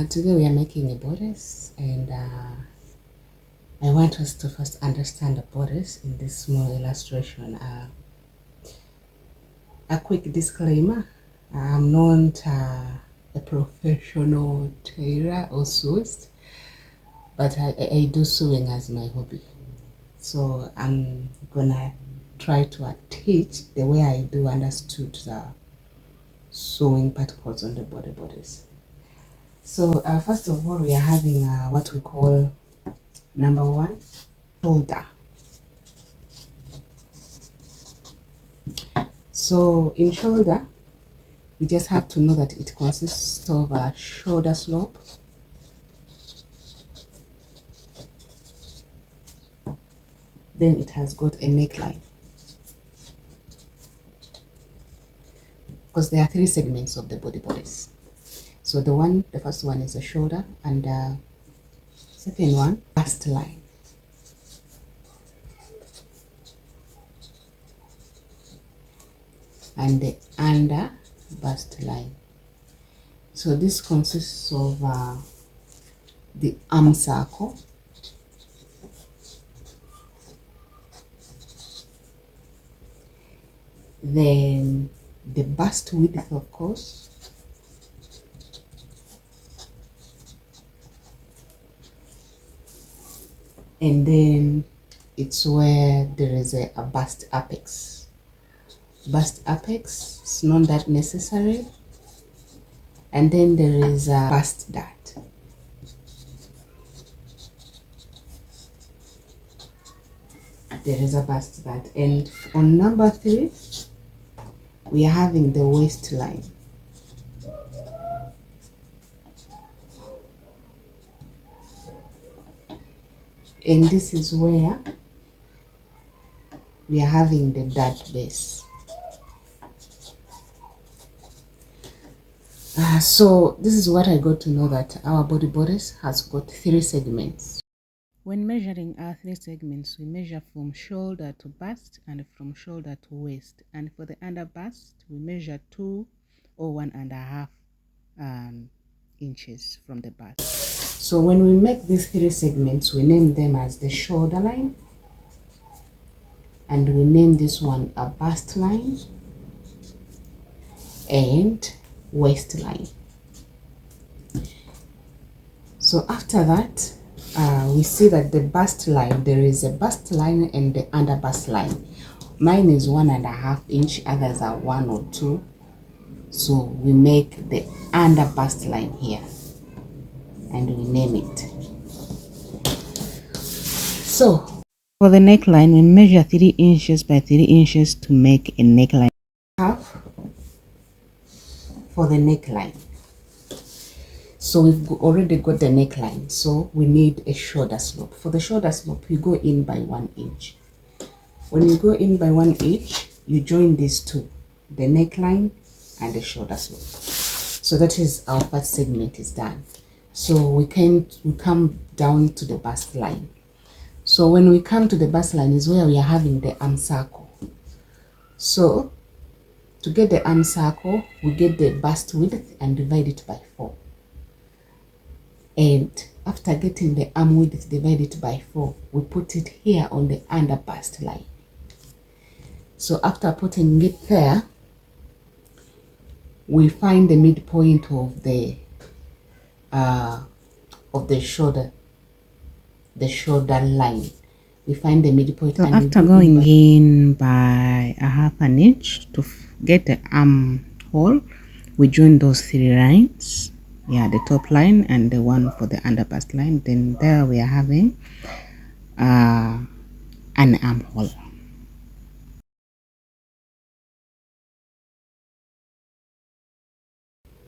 Today we are making a bodice, and I want us to first understand the bodice in this small illustration. A quick disclaimer: I'm not a professional tailor or sewist, but I do sewing as my hobby. So I'm gonna try to teach the way I do understood the sewing particles on the bodice. So first of all, we are having what we call number one, shoulder. So in shoulder, we just have to know that it consists of a shoulder slope, then it has got a neckline, because there are three segments of the bodice. So the first one is the shoulder, and second one, bust line. And the under bust line. So this consists of the arm circle, then the bust width, of course, and then it's where there is a bust apex. Bust apex is not that necessary, and then there is a bust dart. There is a bust dart, and on number 3 we are having the waistline. And this is where we are having the dart base. So this is what I got to know, that our bodice has got 3 segments. When measuring our 3 segments, we measure from shoulder to bust and from shoulder to waist. And for the under bust, we measure 2 or 1.5 inches from the bust. So when we make these 3 segments, we name them as the shoulder line, and we name this one a bust line and waistline. So after that, we see that the bust line, there is a bust line and the under bust line. Mine is 1.5 inch, others are 1 or 2. So we make the under bust line here and we name it. So for the neckline, we measure 3 inches by 3 inches to make a neckline. Half for the neckline. So we've already got the neckline, so we need a shoulder slope. For the shoulder slope, you go in by 1 inch. When you go in by 1 inch, you join these two, the neckline and the shoulder slope. So that is our first segment is done. So we come down to the bust line. So when we come to the bust line is where we are having the arm circle. So to get the arm circle, we get the bust width and divide it by 4. And after getting the arm width divided by 4, we put it here on the under bust line. So after putting it there, we find the midpoint of the shoulder line. We find the midpoint. So after going in by 1/2 inch to get the arm hole, we join those 3 lines. Yeah, the top line and the one for the under bust line. Then there we are having an armhole.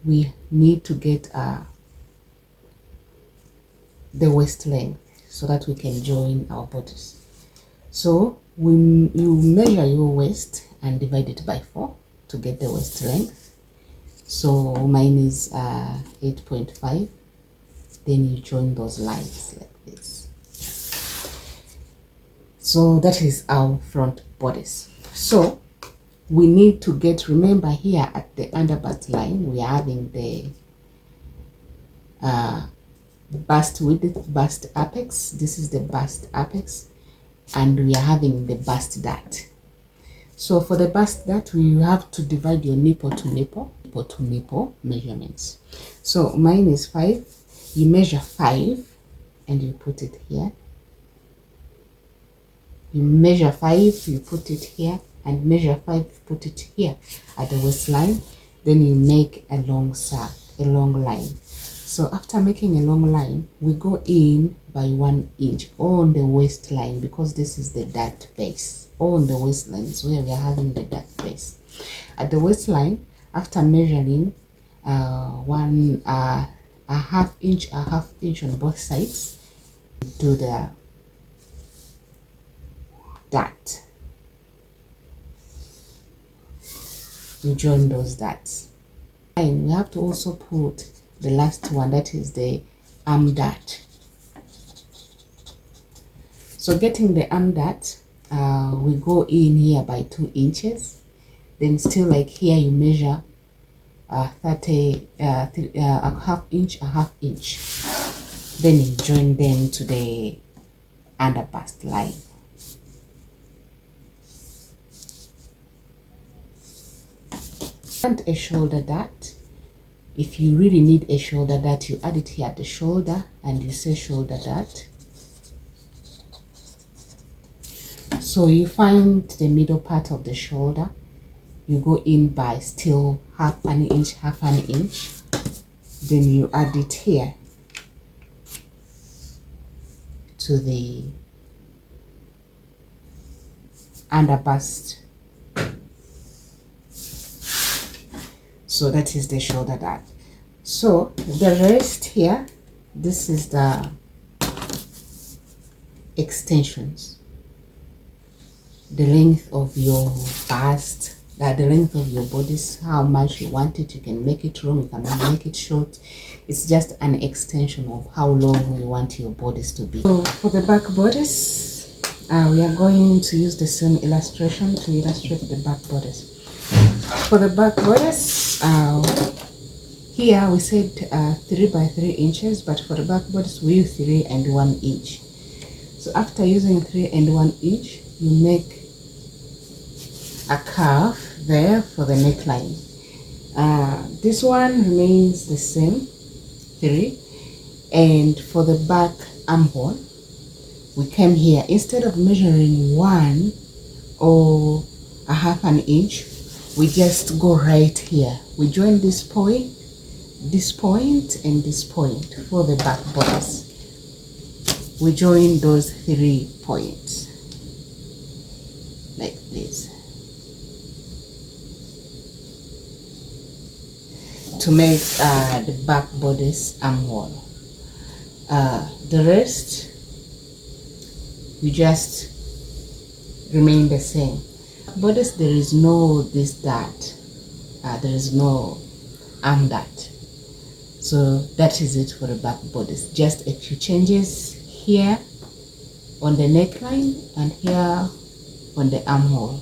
We need to get the waist length so that we can join our bodice. So you measure your waist and divide it by 4 to get the waist length. So mine is 8.5. Then you join those lines like this. So that is our front bodice. So we need to get, remember here at the under bust line, we are having the bust width, bust apex. This is the bust apex, and we are having the bust dart. So for the bust dart, we have to divide your nipple to nipple measurements. So mine is 5. You measure 5 and you put it here. You measure 5, you put it here, and measure 5, put it here at the waistline. Then you make a long line. So after making a long line, we go in by 1 inch on the waistline, because this is the dart base. On the waistline is where we are having the dart base. At the waistline, after measuring a half inch on both sides, do the dart. You join those darts, and we have to also put the last one, that is the arm dart. So getting the arm dart, we go in here by 2 inches. Then still like here, you measure a half inch. Then you join them to the under bust line. And a shoulder dart. If you really need a shoulder dart, you add it here at the shoulder and you say shoulder dart. So you find the middle part of the shoulder, you go in by still half an inch, then you add it here to the under bust. So that is the shoulder dart. So the rest here, this is the extensions, the length of your bust, the length of your bodice, how much you want it. You can make it long, you can make it short. It's just an extension of how long you want your bodice to be. So for the back bodice, we are going to use the same illustration to illustrate the back bodice. For the back bodice, here we said 3 by 3 inches, but for the back bodice we use 3 and 1 inch. So after using 3 and 1 inch, you make a curve there for the neckline. This one remains the same, 3. And for the back armhole, we came here, instead of measuring 1 or a half an inch, we just go right here. We join this point, and this point for the back bodice. We join those 3 points like this to make the back bodice armhole. The rest, you just remain the same. Bodice, there is no this dart, there is no arm dart. So that is it for the back bodice. Just a few changes here on the neckline and here on the armhole.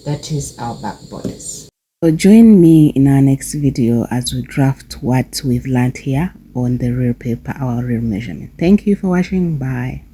That is our back bodice. So join me in our next video as we draft what we've learned here on the real paper, our real measurement. Thank you for watching. Bye.